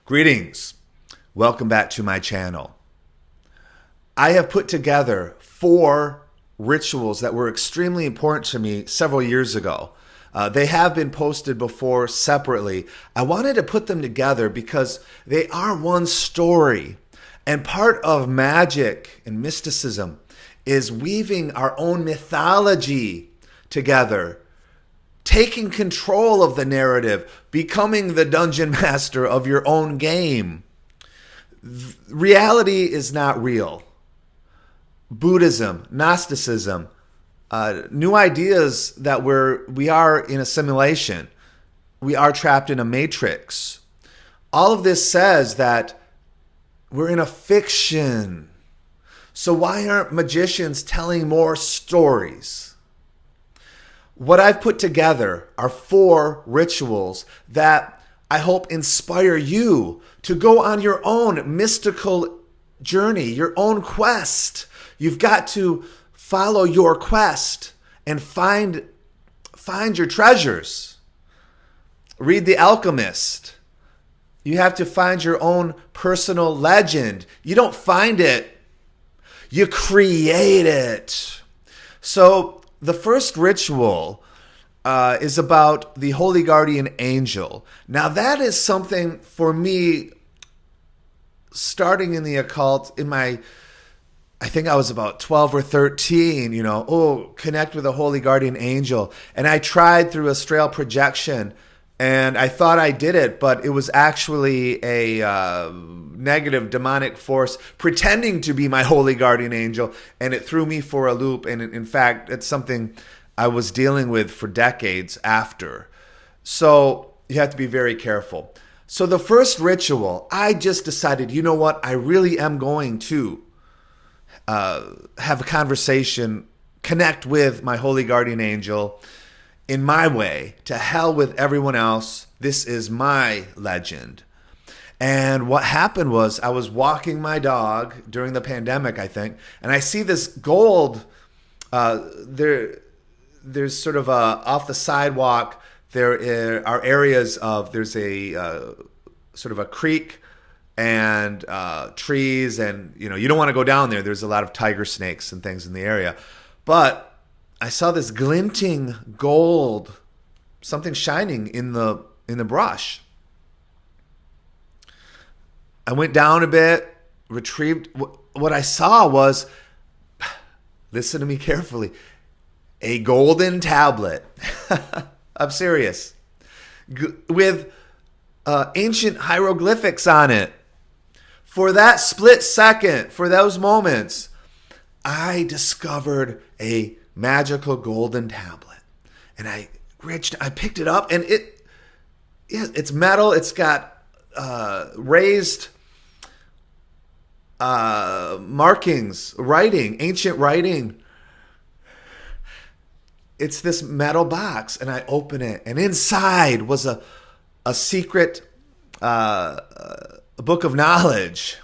Greetings. Welcome back to my channel. I have put together 4 rituals that were extremely important to me several years ago. They have been posted before separately. I wanted to put them together because they are one story. And part of magic and mysticism is weaving our own mythology together, taking control of the narrative, becoming the dungeon master of your own game. Reality is not real. Buddhism, Gnosticism, new ideas that we are in a simulation. We are trapped in a matrix. All of this says that we're in a fiction. So why aren't magicians telling more stories? What I've put together are 4 rituals that I hope inspire you to go on your own mystical journey, your own quest. You've got to follow your quest and find your treasures. Read The Alchemist. You have to find your own personal legend. You don't find it, you create it. So the first ritual is about the holy guardian angel. Now that is something for me, starting in the occult I think I was about 12 or 13, connect with a holy guardian angel. And I tried through astral projection and I thought I did it, but it was actually a negative demonic force pretending to be my holy guardian angel, and it threw me for a loop. And in fact, it's something I was dealing with for decades after. So you have to be very careful. So the first ritual, I just decided, you know what? I really am going to have a conversation, connect with my holy guardian angel in my way. To hell with everyone else. This is my legend. And what happened was I was walking my dog during the pandemic, I think, and I see this gold. There's sort of off the sidewalk. There are areas of, there's a sort of a creek and trees, and you don't want to go down there. There's a lot of tiger snakes and things in the area. But I saw this glinting gold, something shining in the brush. I went down a bit, retrieved. What I saw was, listen to me carefully, a golden tablet. I'm serious. With ancient hieroglyphics on it. For that split second, for those moments, I discovered a magical golden tablet. And I picked it up, and it's metal. It's got raised markings, writing, ancient writing. It's this metal box, and I open it, and inside was a secret book of knowledge.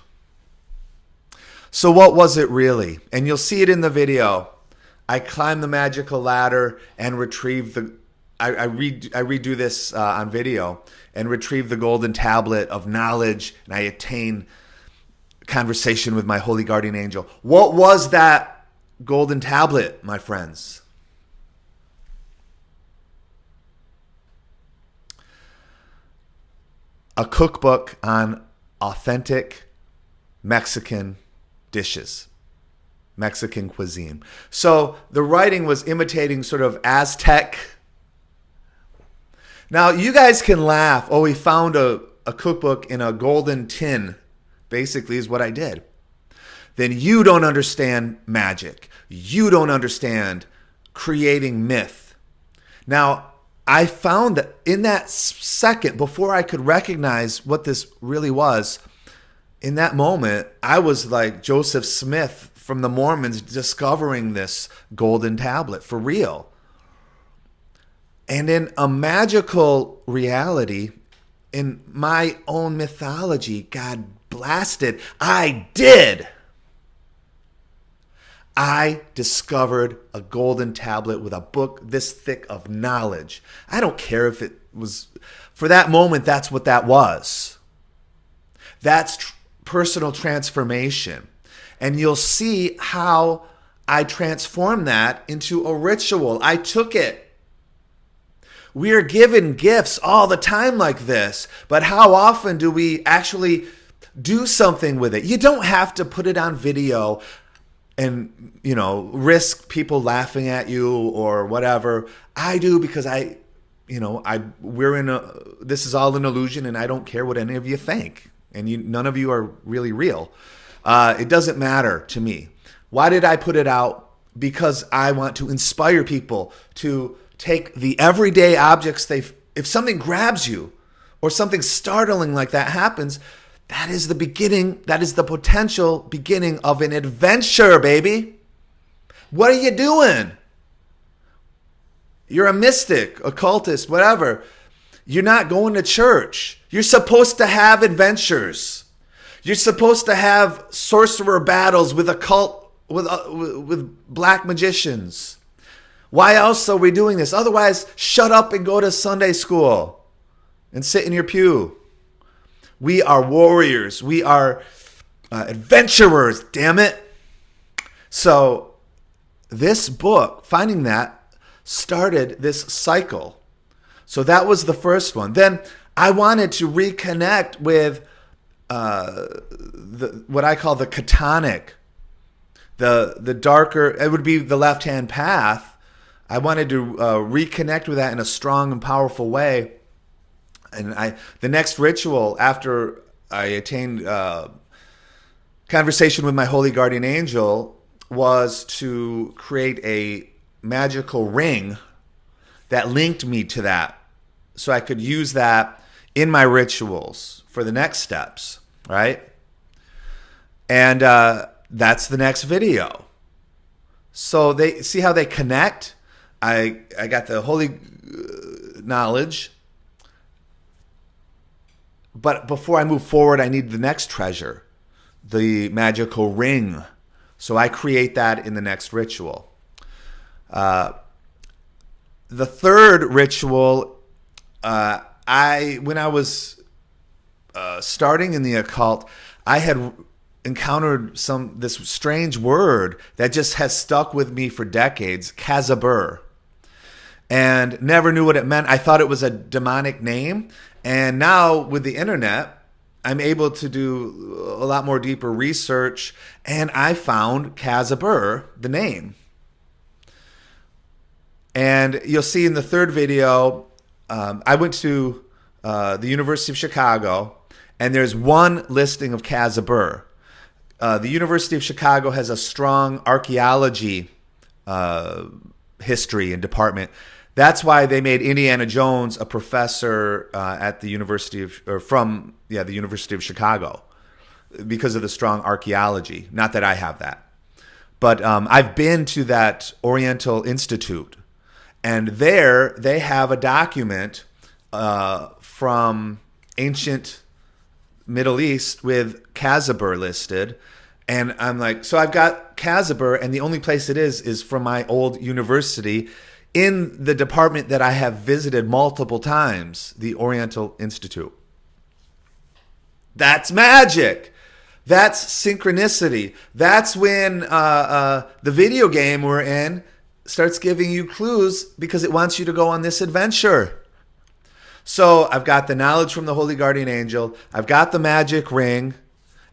So what was it really? And you'll see it in the video. I climb the magical ladder and retrieve I redo this on video and retrieve the golden tablet of knowledge, and I attain conversation with my holy guardian angel. What was that golden tablet, my friends? A cookbook on authentic Mexican dishes, Mexican cuisine. So the writing was imitating sort of Aztec. Now you guys can laugh. Oh, we found a cookbook in a golden tin, basically is what I did. Then you don't understand magic. You don't understand creating myth. Now, I found that in that second, before I could recognize what this really was, in that moment, I was like Joseph Smith from the Mormons discovering this golden tablet for real. And in a magical reality, in my own mythology, God blasted, I did. I discovered a golden tablet with a book this thick of knowledge. I don't care if it was, for that moment, that's what that was. That's personal transformation. And you'll see how I transformed that into a ritual. I took it. We are given gifts all the time like this, but how often do we actually do something with it? You don't have to put it on video and, risk people laughing at you or whatever. I do because this is all an illusion, and I don't care what any of you think. And none of you are really real. It doesn't matter to me. Why did I put it out? Because I want to inspire people to take the everyday objects if something grabs you or something startling like that happens, that is the beginning, that is the potential beginning of an adventure, baby. What are you doing? You're a mystic, occultist, whatever. You're not going to church. You're supposed to have adventures. You're supposed to have sorcerer battles with with black magicians. Why else are we doing this? Otherwise, shut up and go to Sunday school and sit in your pew. We are warriors. We are adventurers, damn it. So this book, finding that, started this cycle. So that was the first one. Then I wanted to reconnect with what I call the chthonic, the darker, it would be the left-hand path. I wanted to reconnect with that in a strong and powerful way. And the next ritual after I attained conversation with my holy guardian angel was to create a magical ring that linked me to that, so I could use that in my rituals for the next steps, right? And that's the next video. So they see how they connect. I got the holy knowledge, but before I move forward, I need the next treasure, the magical ring. So I create that in the next ritual. The third ritual, when I was starting in the occult, I had encountered this strange word that just has stuck with me for decades, Kazabur, and never knew what it meant. I thought it was a demonic name, and now with the internet, I'm able to do a lot more deeper research, and I found Kazabur, the name. And you'll see in the third video, I went to the University of Chicago, and there's one listing of Kazabur. The University of Chicago has a strong archaeology history and department. That's why they made Indiana Jones a professor at the University of Chicago, because of the strong archaeology. Not that I have that, but I've been to that Oriental Institute, and there they have a document from ancient Middle East with Kazabur listed. And I'm like, so I've got Kazabur, and the only place it is from my old university in the department that I have visited multiple times, the Oriental Institute. That's magic. That's synchronicity. That's when the video game we're in starts giving you clues because it wants you to go on this adventure. So I've got the knowledge from the Holy Guardian Angel. I've got the magic ring.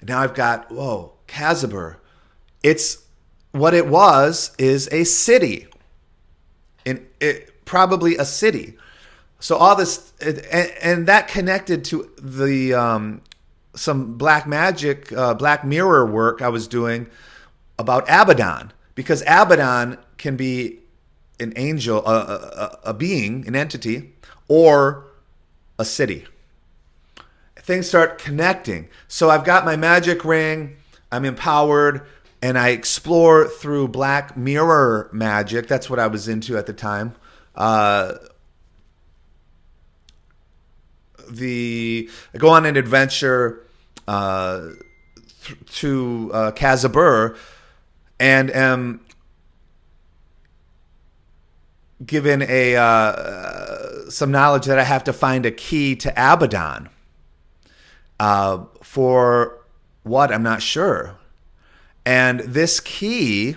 And now I've got, Kazabur. It's what it is a city. Probably a city. So all this, and that connected to the some black magic, black mirror work I was doing about Abaddon, because Abaddon can be an angel, a being, an entity, or a city. Things start connecting. So I've got my magic ring, I'm empowered, and I explore through black mirror magic. That's what I was into at the time. I go on an adventure to Kazabur, and am given some knowledge that I have to find a key to Abaddon. For what? I'm not sure. And this key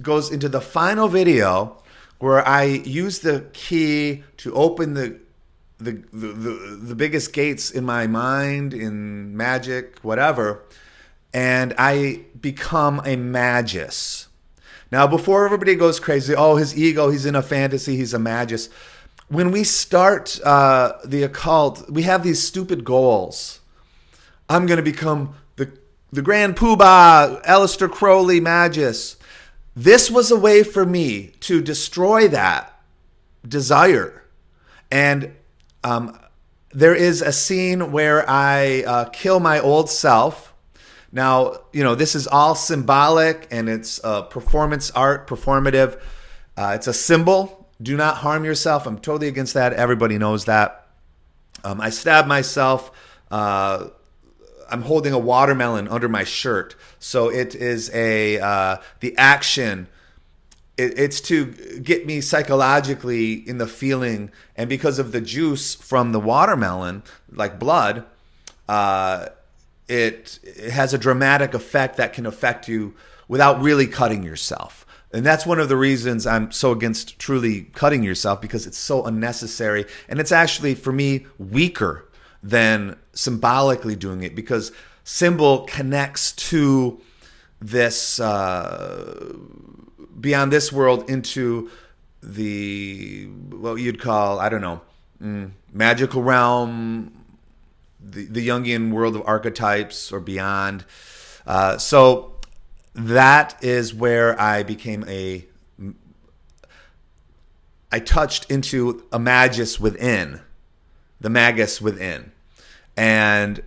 goes into the final video where I use the key to open the biggest gates in my mind, in magic, whatever, and I become a magus. Now, before everybody goes crazy, oh, his ego, he's in a fantasy, he's a magus. When we start the occult, we have these stupid goals. I'm going to become the Grand Poobah, Aleister Crowley magus. This was a way for me to destroy that desire. And there is a scene where I kill my old self. Now, this is all symbolic, and it's performance art, performative. It's a symbol. Do not harm yourself. I'm totally against that. Everybody knows that. I stab myself. I'm holding a watermelon under my shirt. So it is the action. It's to get me psychologically in the feeling. And because of the juice from the watermelon, like blood, it has a dramatic effect that can affect you without really cutting yourself. And that's one of the reasons I'm so against truly cutting yourself, because it's so unnecessary. And it's actually, for me, weaker than symbolically doing it, because symbol connects to this beyond this world into the, what you'd call, I don't know, magical realm, the Jungian world of archetypes or beyond. So that is where I became I touched into a magus within. The magus within. And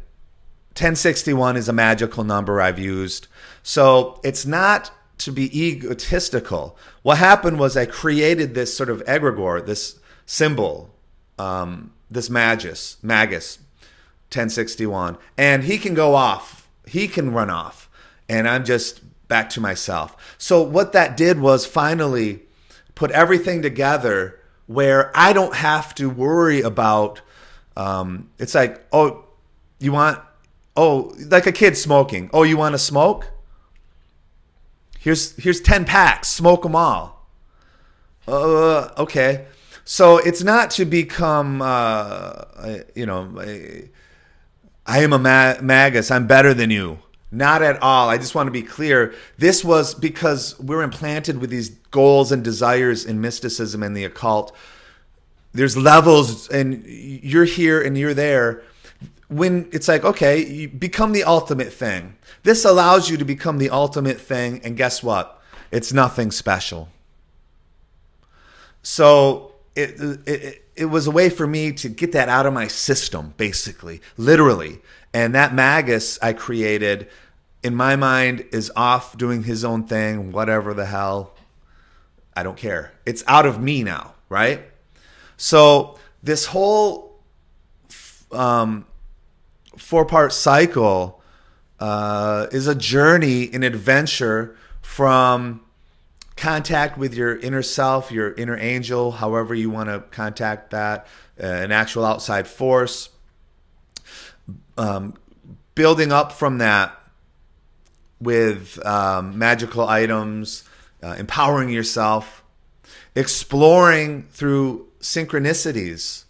1061 is a magical number I've used. So it's not to be egotistical. What happened was I created this sort of egregore, this symbol, this magus, 1061. And he can go off. He can run off. And I'm just back to myself. So what that did was finally put everything together where I don't have to worry about. It's like, like a kid smoking. Oh, you want to smoke? Here's 10 packs. Smoke them all. Okay. So it's not to become, I am a magus. I'm better than you. Not at all. I just want to be clear. This was because we're implanted with these goals and desires in mysticism and the occult. There's levels, and you're here and you're there. When it's like, okay, you become the ultimate thing. This allows you to become the ultimate thing, and guess what? It's nothing special. So it was a way for me to get that out of my system, basically, literally. And that magus I created, in my mind, is off doing his own thing, whatever the hell. I don't care. It's out of me now, right? So this whole 4-part cycle is a journey, an adventure from contact with your inner self, your inner angel, however you want to contact that, an actual outside force. Building up from that with magical items, empowering yourself, exploring through synchronicities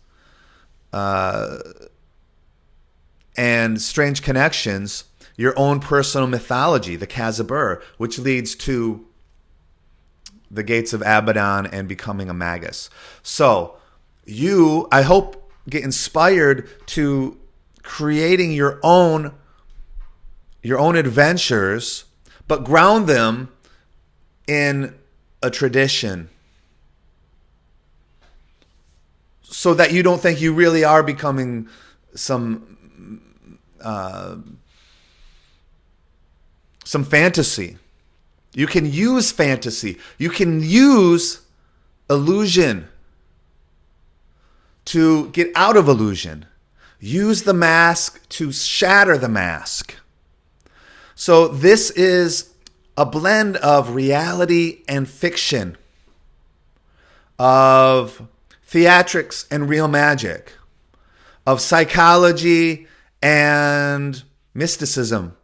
and strange connections, your own personal mythology, the Kazabur, which leads to the gates of Abaddon and becoming a magus. So you, I hope, get inspired to creating your own adventures, but ground them in a tradition, so that you don't think you really are becoming some fantasy. You can use fantasy. You can use illusion to get out of illusion. Use the mask to shatter the mask. So this is a blend of reality and fiction, of theatrics and real magic, of psychology and mysticism.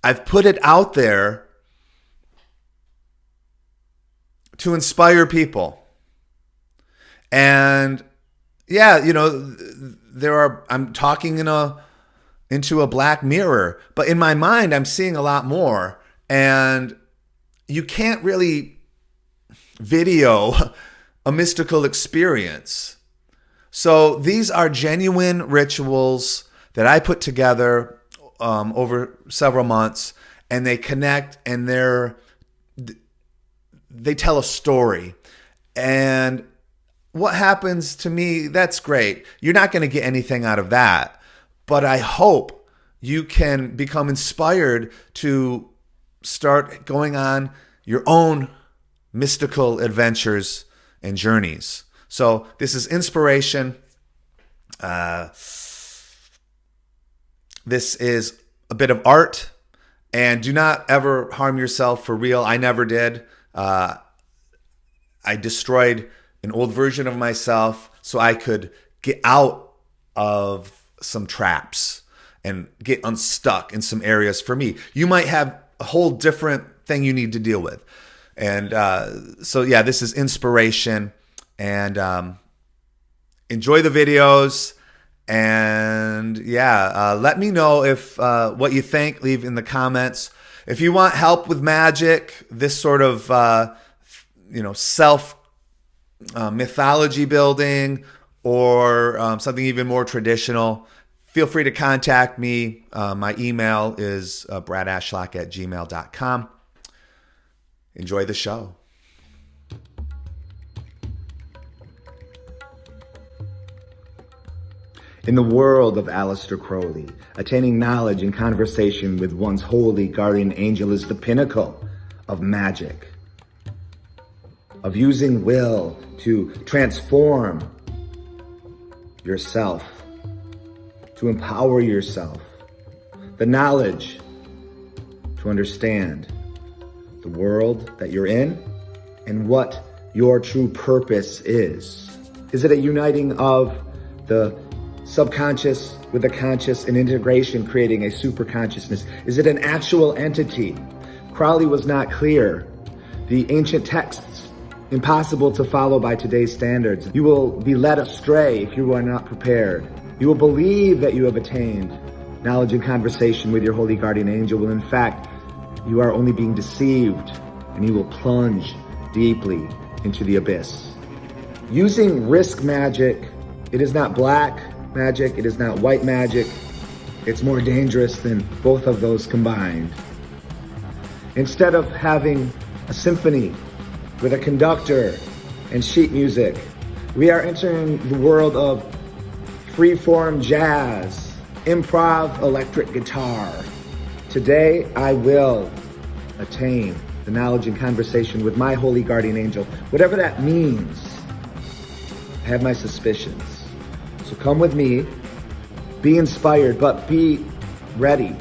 I've put it out there to inspire people. And yeah, I'm talking into a black mirror, but in my mind, I'm seeing a lot more. And you can't really video a mystical experience. So these are genuine rituals that I put together over several months, and they connect, and they tell a story. And what happens to me, that's great. You're not going to get anything out of that. But I hope you can become inspired to start going on your own mystical adventures and journeys. So this is inspiration. This is a bit of art. And do not ever harm yourself for real. I never did. I destroyed an old version of myself so I could get out of some traps and get unstuck in some areas for me. You might have a whole different thing you need to deal with. And so, yeah, this is inspiration. And enjoy the videos. And yeah, let me know if what you think. Leave in the comments. If you want help with magic, this sort of self mythology building, or something even more traditional, feel free to contact me. My email is bradashlock@gmail.com. Enjoy the show. In the world of Aleister Crowley, attaining knowledge and conversation with one's holy guardian angel is the pinnacle of magic, of using will to transform yourself, to empower yourself, the knowledge to understand the world that you're in and what your true purpose is. Is it a uniting of the subconscious with the conscious and integration, creating a super consciousness? Is it an actual entity? Crowley was not clear. The ancient texts, impossible to follow by today's standards. You will be led astray if you are not prepared. You will believe that you have attained knowledge and conversation with your holy guardian angel, when in fact, you are only being deceived, and you will plunge deeply into the abyss. Using risk magic, it is not black magic, it is not white magic. It's more dangerous than both of those combined. Instead of having a symphony with a conductor and sheet music, we are entering the world of free-form jazz, improv electric guitar. Today, I will attain the knowledge and conversation with my holy guardian angel, whatever that means. I have my suspicions. So come with me, be inspired, but be ready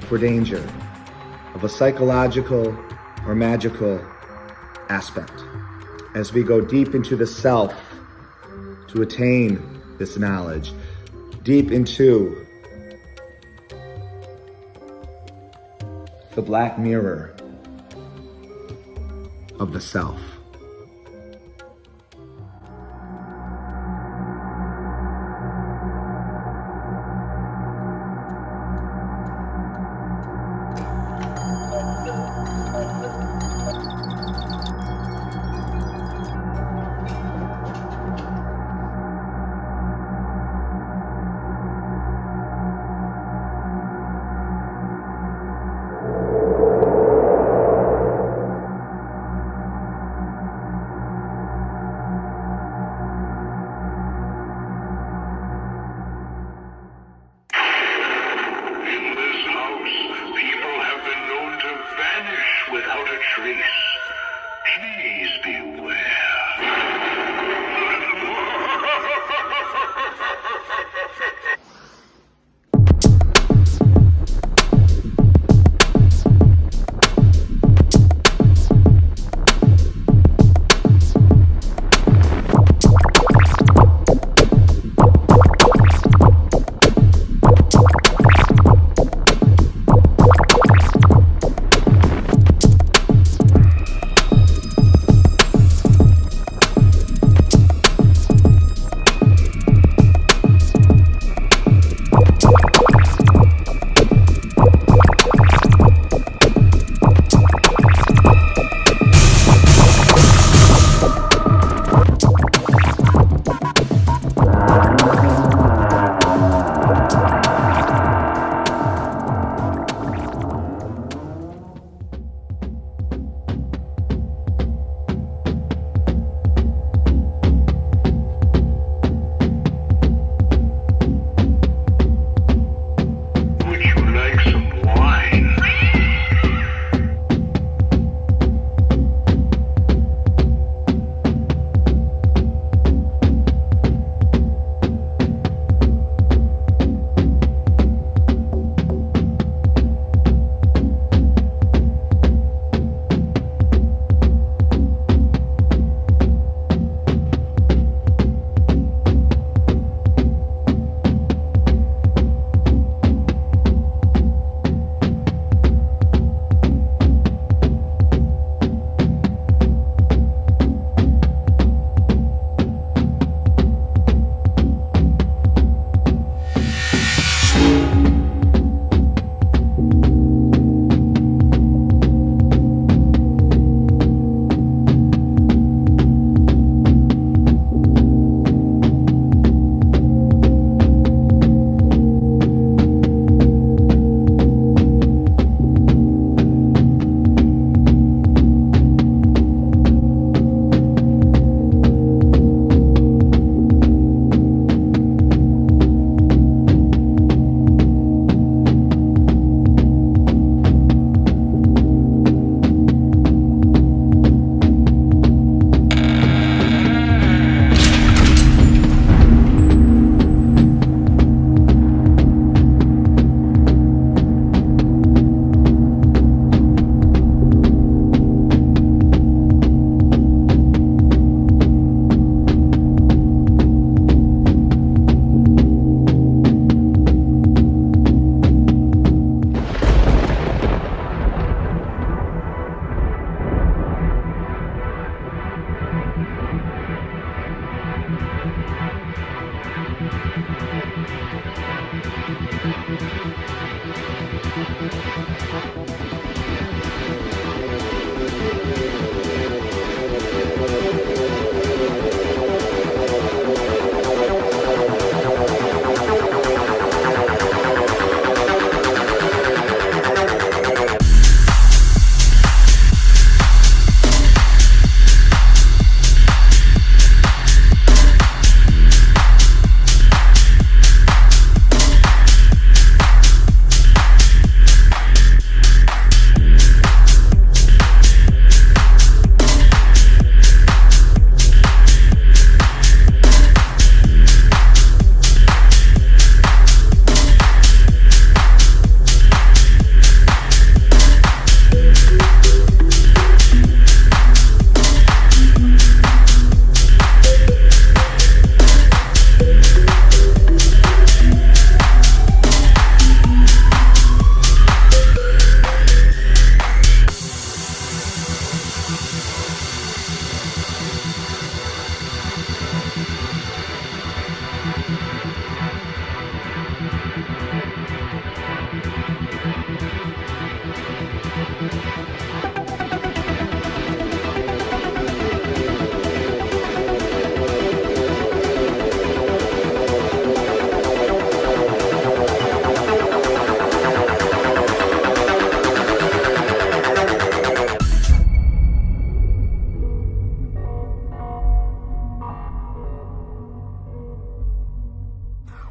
for danger of a psychological or magical aspect as we go deep into the self to attain this knowledge, deep into the black mirror of the self.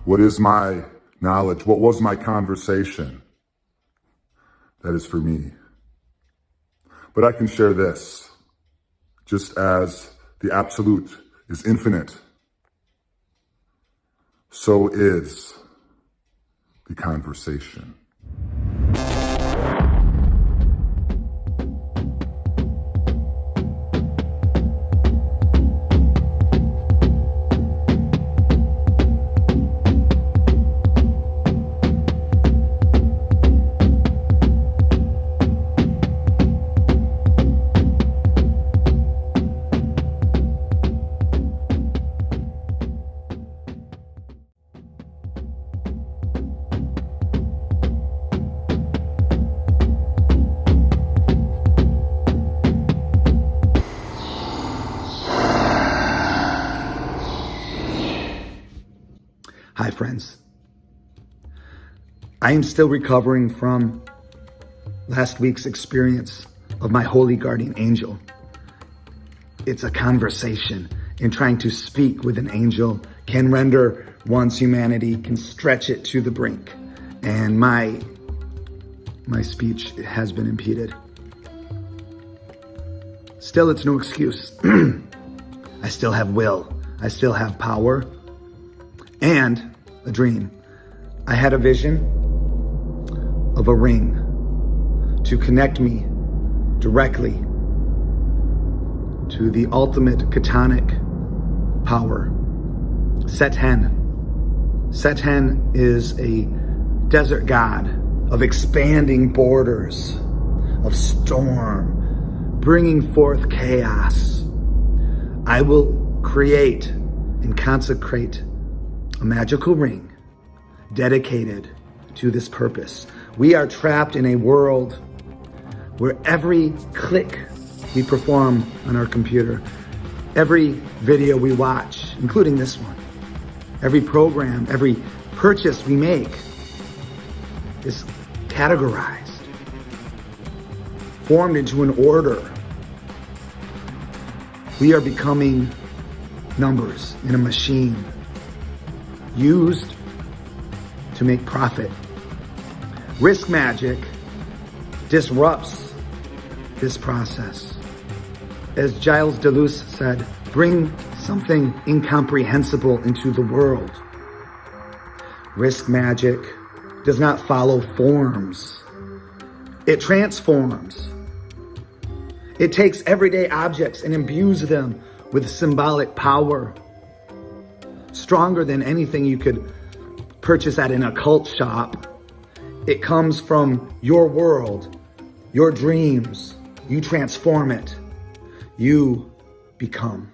What is my knowledge? What was my conversation? That is for me. But I can share this. Just as the absolute is infinite, so is the conversation. Hi, friends. I am still recovering from last week's experience of my holy guardian angel. It's a conversation, and trying to speak with an angel can render one's humanity, can stretch it to the brink. And my speech has been impeded. Still, it's no excuse. I still have will. I still have power. And a dream. I had a vision of a ring to connect me directly to the ultimate chthonic power, Seten. Seten is a desert god of expanding borders, of storm, bringing forth chaos. I will create and consecrate a magical ring dedicated to this purpose. We are trapped in a world where every click we perform on our computer, every video we watch, including this one, every program, every purchase we make is categorized, formed into an order. We are becoming numbers in a machine used to make profit. Risk magic disrupts this process. As Giles Deleuze said, bring something incomprehensible into the world. Risk magic does not follow forms. It transforms. It takes everyday objects and imbues them with symbolic power, stronger than anything you could purchase at an occult shop. It comes from your world, your dreams. You transform it. You become.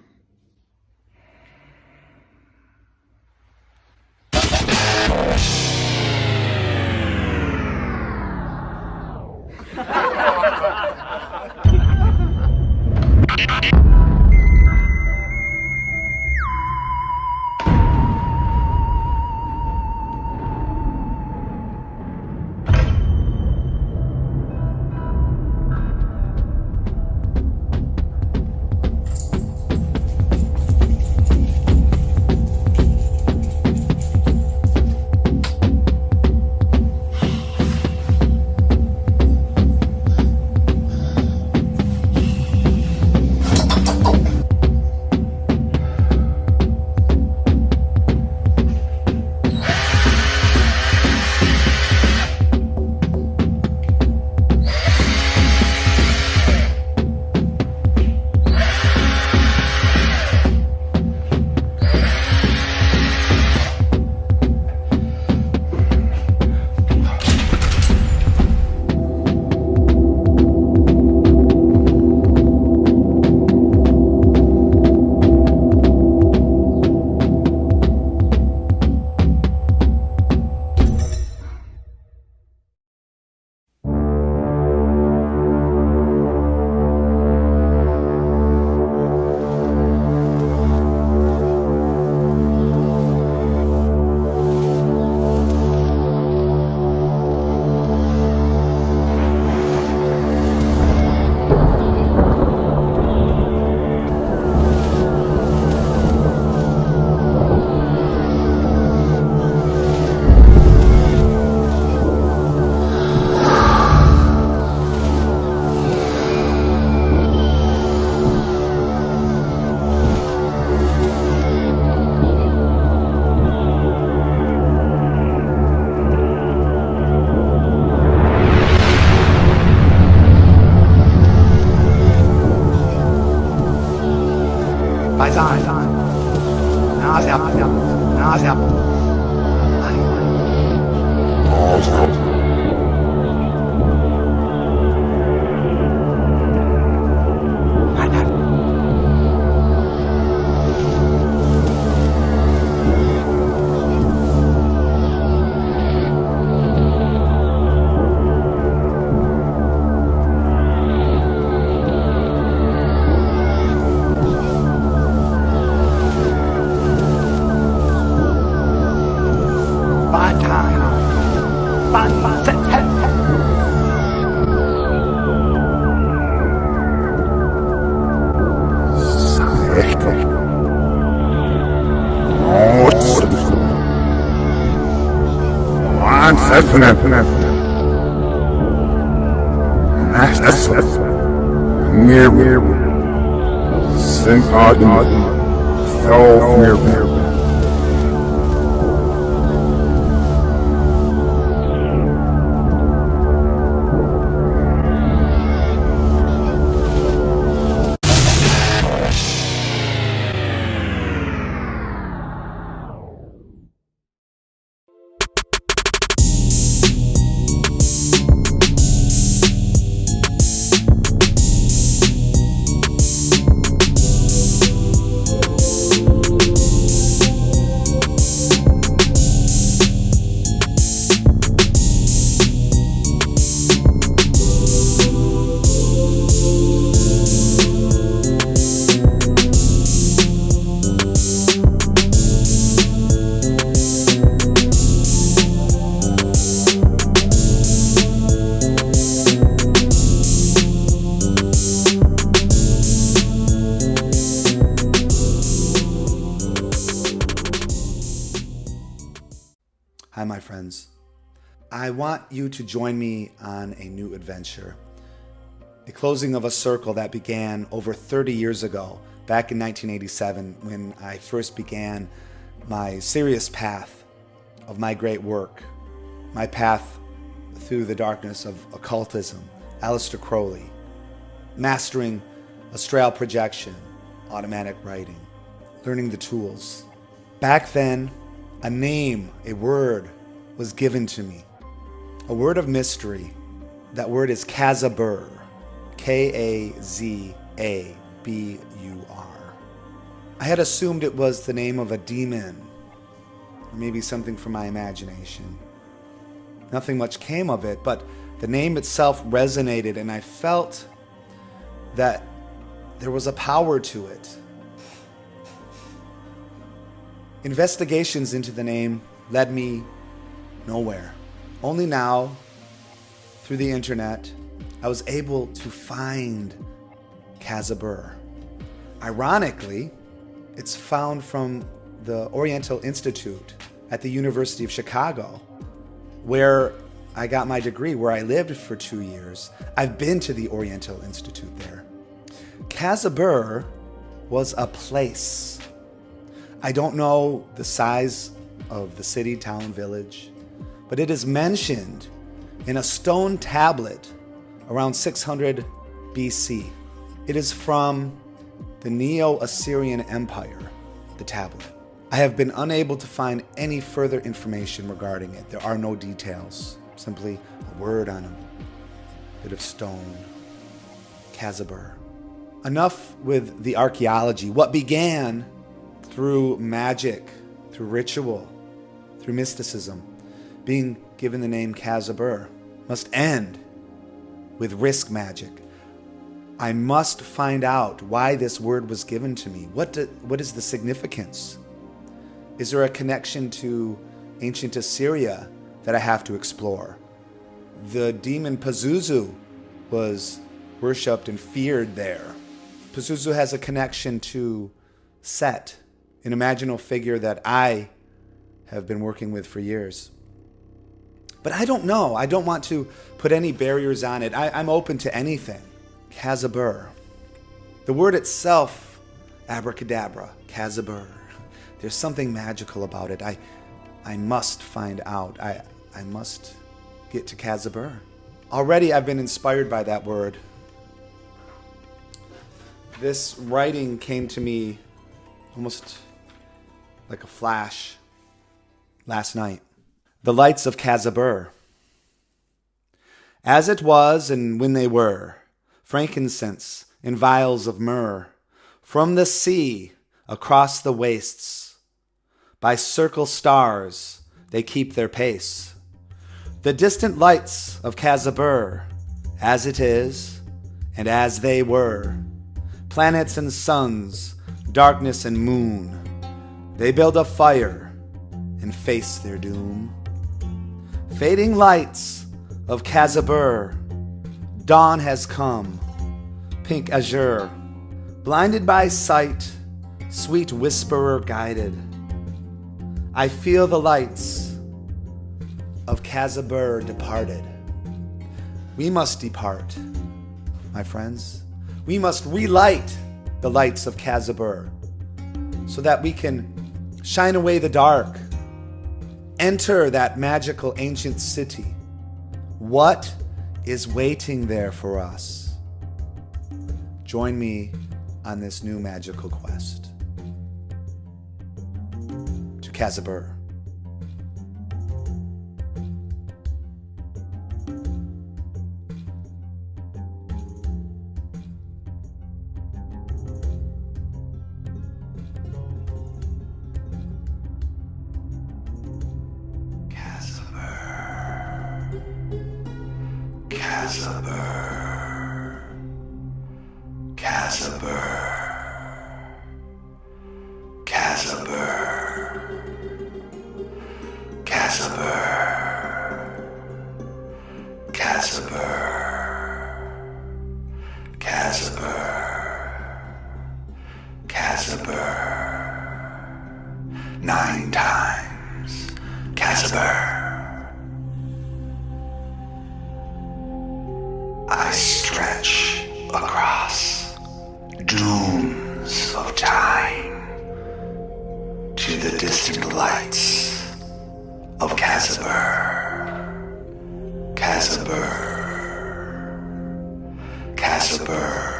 Hi, my friends. I want you to join me on a new adventure. The closing of a circle that began over 30 years ago, back in 1987, when I first began my serious path of my great work, my path through the darkness of occultism, Aleister Crowley, mastering astral projection, automatic writing, learning the tools. Back then, a name, a word was given to me, a word of mystery. That word is Kazabur, Kazabur. I had assumed it was the name of a demon, or maybe something from my imagination. Nothing much came of it, but the name itself resonated, and I felt that there was a power to it. Investigations into the name led me nowhere. Only now, through the internet, I was able to find Kazabur. Ironically, it's found from the Oriental Institute at the University of Chicago, where I got my degree, where I lived for 2 years. I've been to the Oriental Institute there. Kazabur was a place. I don't know the size of the city, town, village, but it is mentioned in a stone tablet around 600 BC. It is from the Neo-Assyrian Empire, the tablet. I have been unable to find any further information regarding it. There are no details, simply a word on a bit of stone. Kazabur. Enough with the archaeology. What began through magic, through ritual, through mysticism, being given the name Kazabur, must end with risk magic. I must find out why this word was given to me. What is the significance? Is there a connection to ancient Assyria that I have to explore? The demon Pazuzu was worshipped and feared there. Pazuzu has a connection to Set, an imaginal figure that I have been working with for years. But I don't know. I don't want to put any barriers on it. I'm open to anything. Kazabur. The word itself, abracadabra, Kazabur. There's something magical about it. I must find out. I must get to Kazabur. Already I've been inspired by that word. This writing came to me almost like a flash last night. The lights of Kazabur. As it was and when they were, frankincense in vials of myrrh, from the sea across the wastes, by circle stars they keep their pace. The distant lights of Kazabur, as it is and as they were, planets and suns, darkness and moon, they build a fire and face their doom. Fading lights of Kazabur. Dawn has come, pink azure. Blinded by sight, sweet whisperer guided. I feel the lights of Kazabur departed. We must depart, my friends. We must relight the lights of Kazabur so that we can shine away the dark, enter that magical ancient city. What is waiting there for us? Join me on this new magical quest to Kazabur. Kazabur, Kazabur, Kazabur, Kazabur, Kazabur, Kazabur, Kazabur, 9 times, Kazabur. I stretch across dunes of time to the distant lights of Kazabur, Kazabur, Kazabur.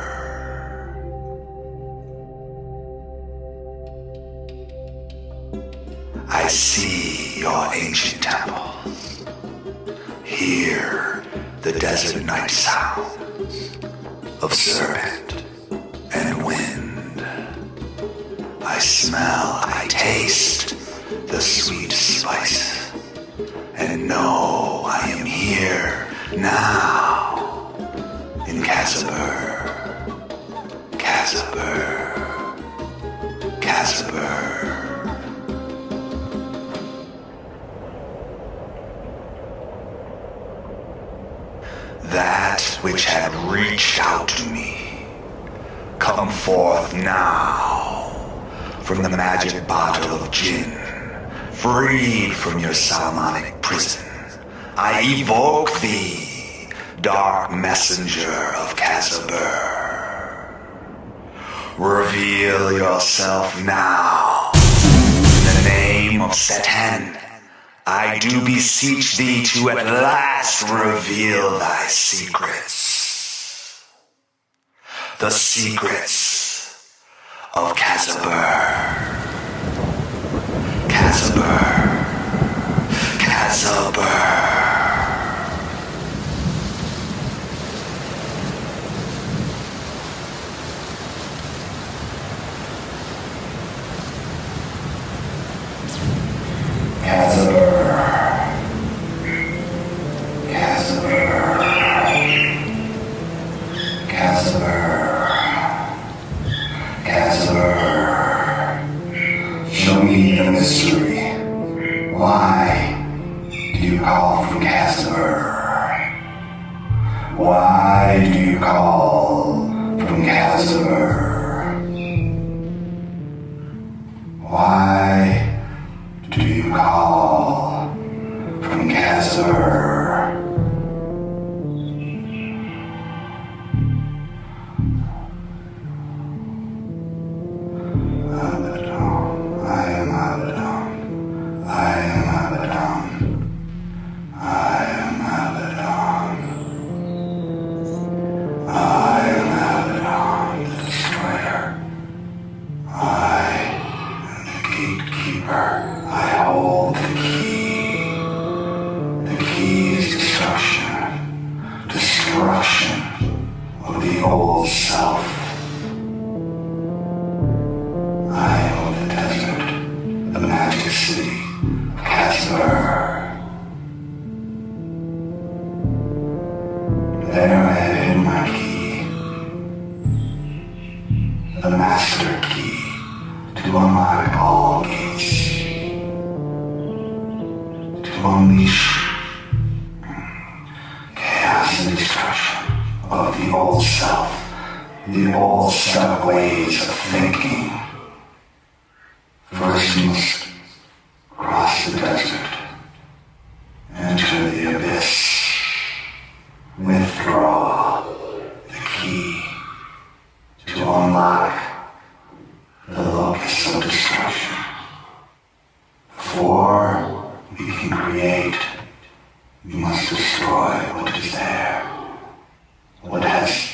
I see your ancient temples, hear the desert night sounds of serpent and wind. I smell, I taste the sweet spice, and know I am here now in Kazabur, Kazabur, Kazabur. That which had reached out to me, come forth now from the magic bottle of gin, freed from your Salmonic prison. I evoke thee, dark messenger of Kazabur. Reveal yourself now. In the name of Satan, I do beseech thee to at last reveal thy secrets. The secrets of Kazabur. Kazabur. Kazabur. Show me the mystery. Why do you call from Kazabur? Why do you call from Kazabur? Why do you call from Kazabur? Abaddon, I am Abaddon. I am Abaddon. I am Abaddon. I am Abaddon, the destroyer. I am the gatekeeper. I hold the key. The key is destruction. Destruction of the old self. I own the desert, the magic city of Kazabur. There I have hidden my key, the master key to unlock all gates, to unleash destruction of the old self, the old set of ways of thinking. First you must cross the desert, enter the abyss, withdraw the key to unlock the locus of destruction. Before we can create, we must destroy what is there. What has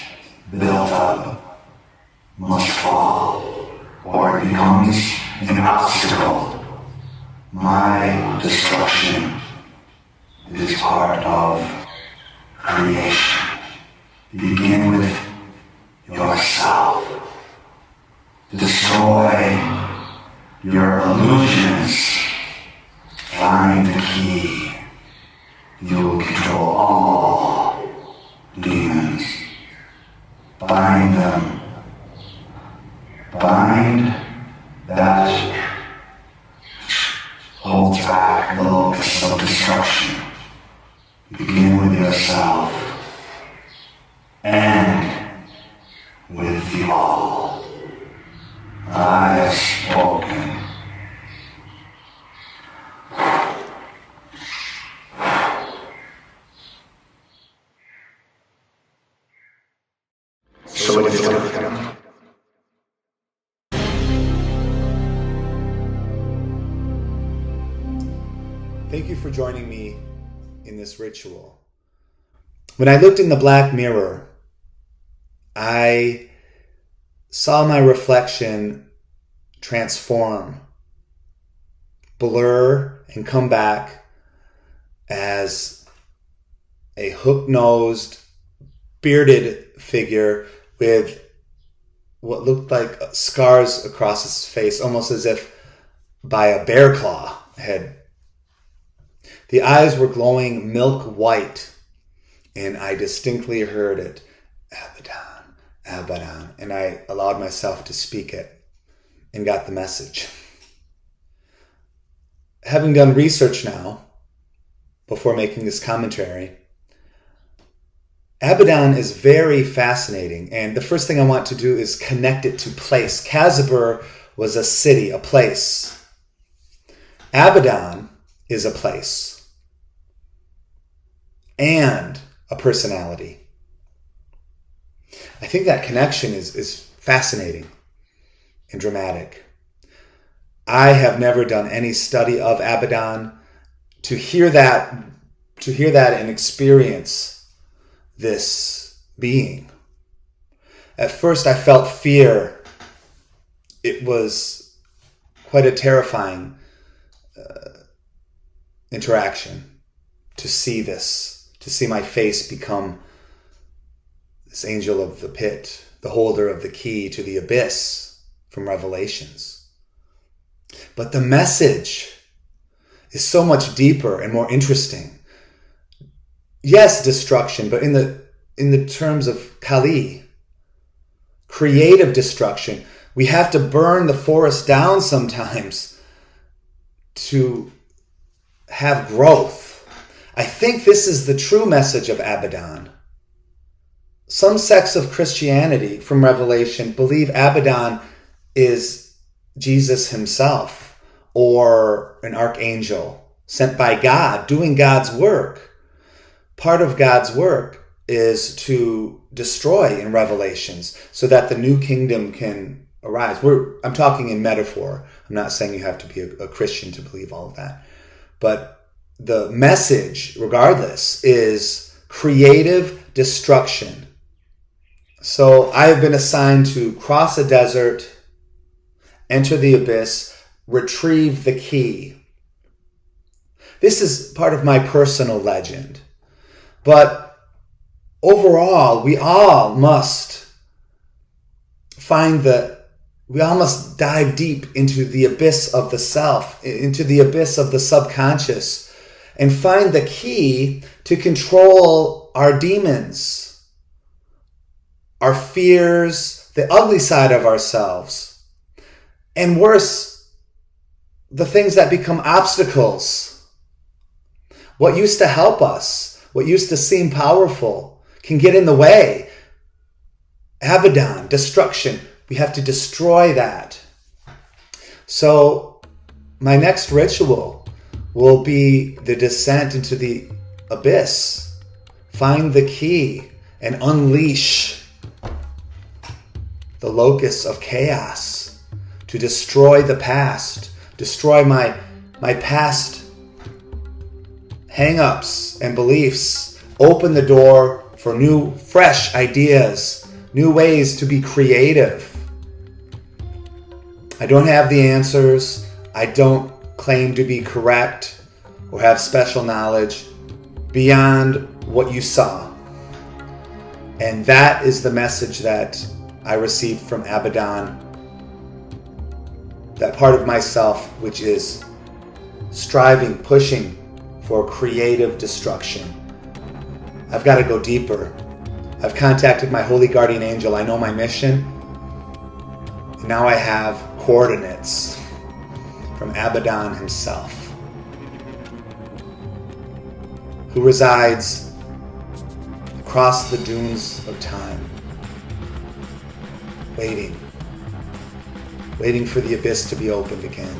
built up must fall, or it becomes an obstacle. My destruction is part of creation. Begin with yourself. Destroy your illusions. Find the key. You will control all demons. Bind them. Bind that holds back the locus of destruction. Begin with yourself. End with the all. I have spoken. So it is done. Thank you for joining me in this ritual. When I looked in the black mirror, I saw my reflection transform, blur, and come back as a hook-nosed, bearded figure with what looked like scars across his face, almost as if by a bear claw had. The eyes were glowing milk white, and I distinctly heard it, Abaddon, Abaddon, and I allowed myself to speak it and got the message. Having done research now, before making this commentary, Abaddon is very fascinating, and the first thing I want to do is connect it to place. Kazabur was a city, a place. Abaddon is a place and a personality. I think that connection is fascinating and dramatic. I have never done any study of Abaddon. To hear that and experience this being. At first I felt fear. It was quite a terrifying interaction to see this, to see my face become this angel of the pit, the holder of the key to the abyss from Revelations. But the message is so much deeper and more interesting. Yes, destruction, but in the terms of Kali, creative destruction. We have to burn the forest down sometimes to have growth. I think this is the true message of Abaddon. Some sects of Christianity from Revelation believe Abaddon is Jesus himself or an archangel sent by God doing God's work. Part of God's work is to destroy in Revelations so that the new kingdom can arise. I'm talking in metaphor. I'm not saying you have to be a Christian to believe all of that. But the message, regardless, is creative destruction. So I have been assigned to cross a desert, enter the abyss, retrieve the key. This is part of my personal legend. But overall, we all must dive deep into the abyss of the self, into the abyss of the subconscious, and find the key to control our demons, our fears, the ugly side of ourselves, and worse, the things that become obstacles. What used to help us, what used to seem powerful, can get in the way. Abaddon, destruction. We have to destroy that. So my next ritual will be the descent into the abyss. Find the key and unleash the locus of chaos to destroy the past, destroy my past hang-ups and beliefs, open the door for new, fresh ideas, new ways to be creative. I don't have the answers. I don't claim to be correct or have special knowledge beyond what you saw. And that is the message that I received from Abaddon, that part of myself which is striving, pushing for creative destruction. I've got to go deeper. I've contacted my holy guardian angel. I know my mission. And now I have coordinates from Abaddon himself, who resides across the dunes of time, waiting for the abyss to be opened again,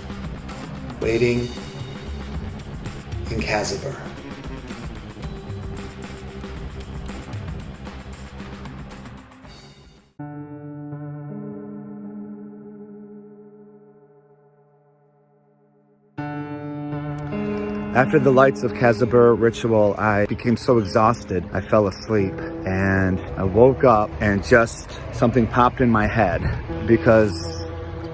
waiting in Kazabur. After the lights of Kazabur ritual, I became so exhausted, I fell asleep. And I woke up and just something popped in my head, because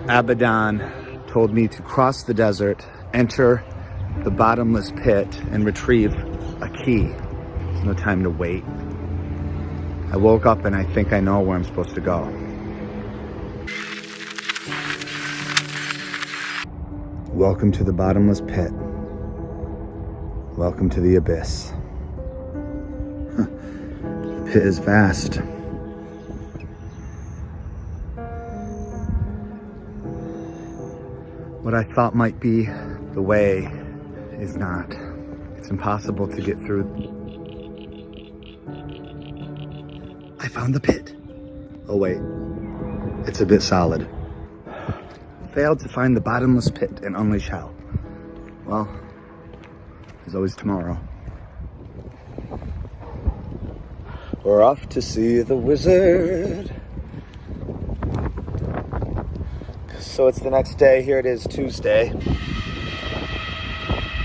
Abaddon told me to cross the desert, enter the bottomless pit, and retrieve a key. There's no time to wait. I woke up and I think I know where I'm supposed to go. Welcome to the bottomless pit. Welcome to the abyss. The pit is vast. What I thought might be the way is not. It's impossible to get through. I found the pit. Oh wait, it's a bit solid. Failed to find the bottomless pit and unleash hell. Well, there's always tomorrow. We're off to see the wizard. So it's the next day. Here it is, Tuesday.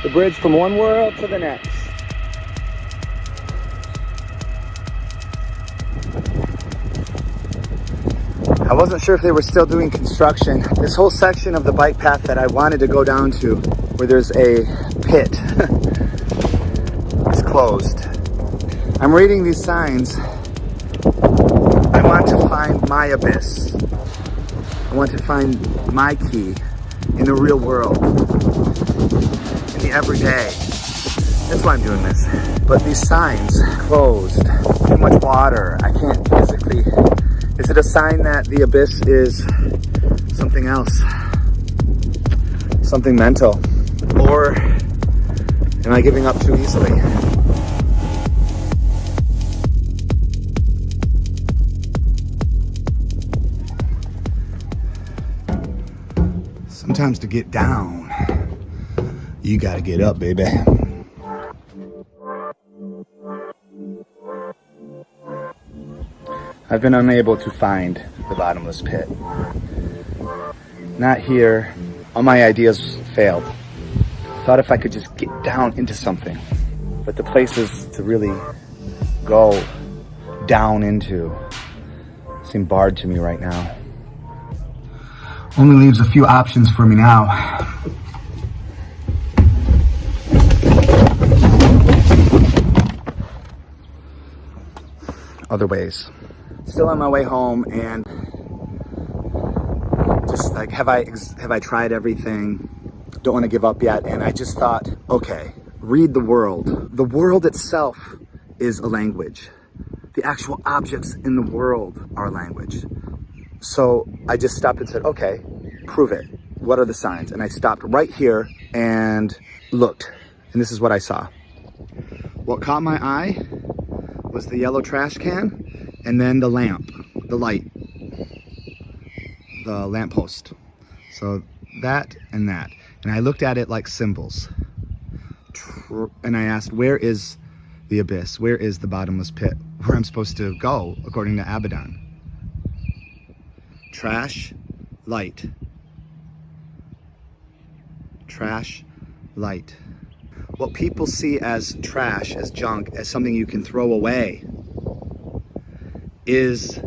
The bridge from one world to the next. I wasn't sure if they were still doing construction. This whole section of the bike path that I wanted to go down to, where there's a pit, is closed. I'm reading these signs. I want to find my abyss. I want to find my key in the real world, in the everyday. That's why I'm doing this. But these signs, closed, too much water, I can't physically. Is it a sign that the abyss is something else? Something mental? Or am I giving up too easily? Sometimes to get down, you gotta get up, baby. I've been unable to find the bottomless pit. Not here. All my ideas failed. Thought if I could just get down into something. But the places to really go down into seem barred to me right now. Only leaves a few options for me now. Other ways. Still on my way home, and just like, have I tried everything? Don't want to give up yet. And I just thought, okay, read the world. The world itself is a language. The actual objects in the world are a language. So I just stopped and said, okay, prove it. What are the signs? And I stopped right here and looked, and this is what I saw. What caught my eye was the yellow trash can, and then the lamp, the light, the lamppost. So that and that. And I looked at it like symbols. And I asked, where is the abyss? Where is the bottomless pit? Where I'm supposed to go, according to Abaddon. Trash, light. Trash, light. What people see as trash, as junk, as something you can throw away, is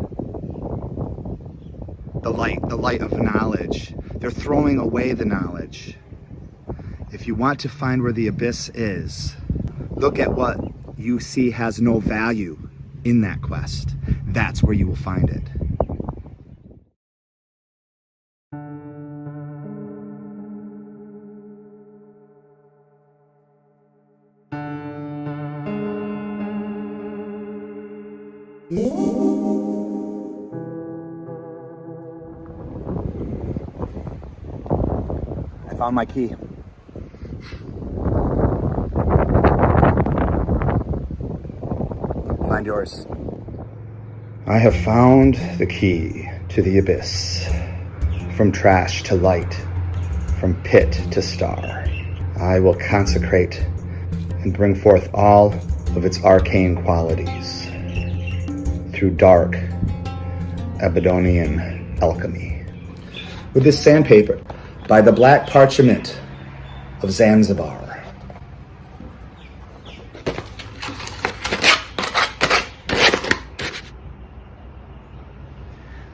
the light of knowledge. They're throwing away the knowledge. If you want to find where the abyss is, look at what you see has no value in that quest. That's where you will find it. I found my key. Find yours. I have found the key to the abyss. From trash to light, from pit to star. I will consecrate and bring forth all of its arcane qualities through dark Abaddonian alchemy. With this sandpaper by the black parchment of Zanzibar.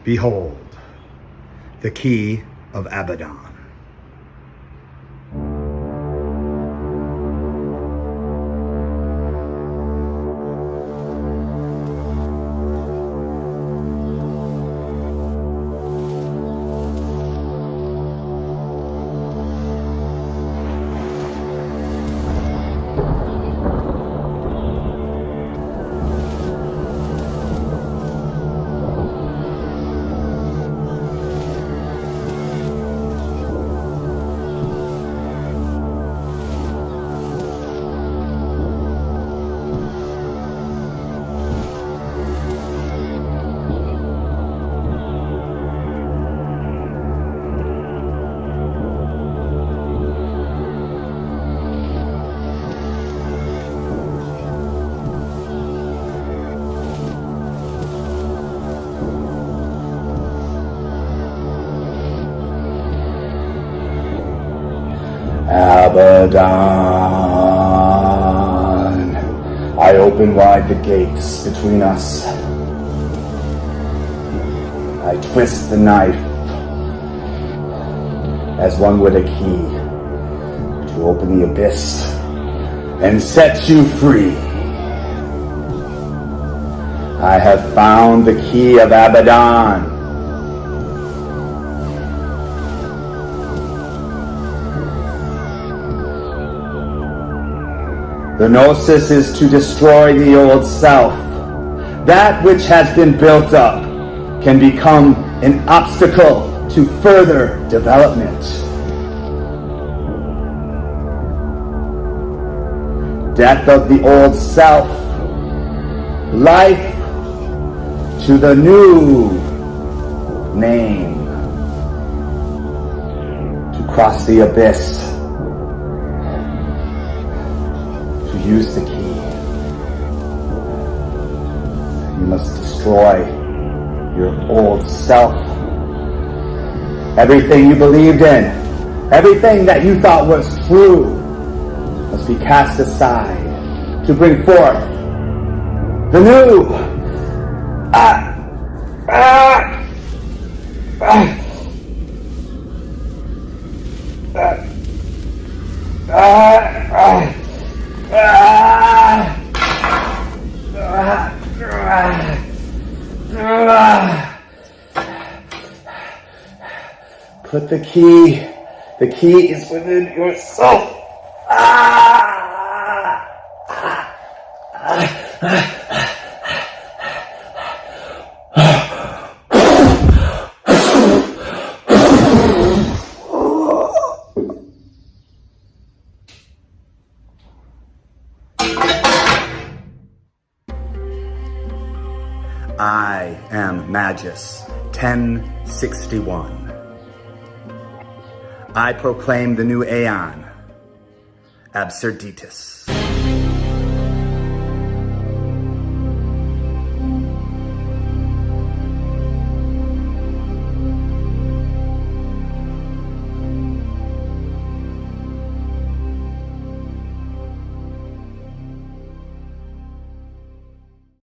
Behold, the key of Abaddon. Abaddon, I open wide the gates between us. I twist the knife as one would a key to open the abyss and set you free. I have found the key of Abaddon. The gnosis is to destroy the old self. That which has been built up can become an obstacle to further development. Death of the old self. Life to the new name. To cross the abyss. Use the key. You must destroy your old self. Everything you believed in, everything that you thought was true, must be cast aside to bring forth the new. Put the key. The key is within yourself. I am Magus 1061. I proclaim the new Aeon, Absurditus.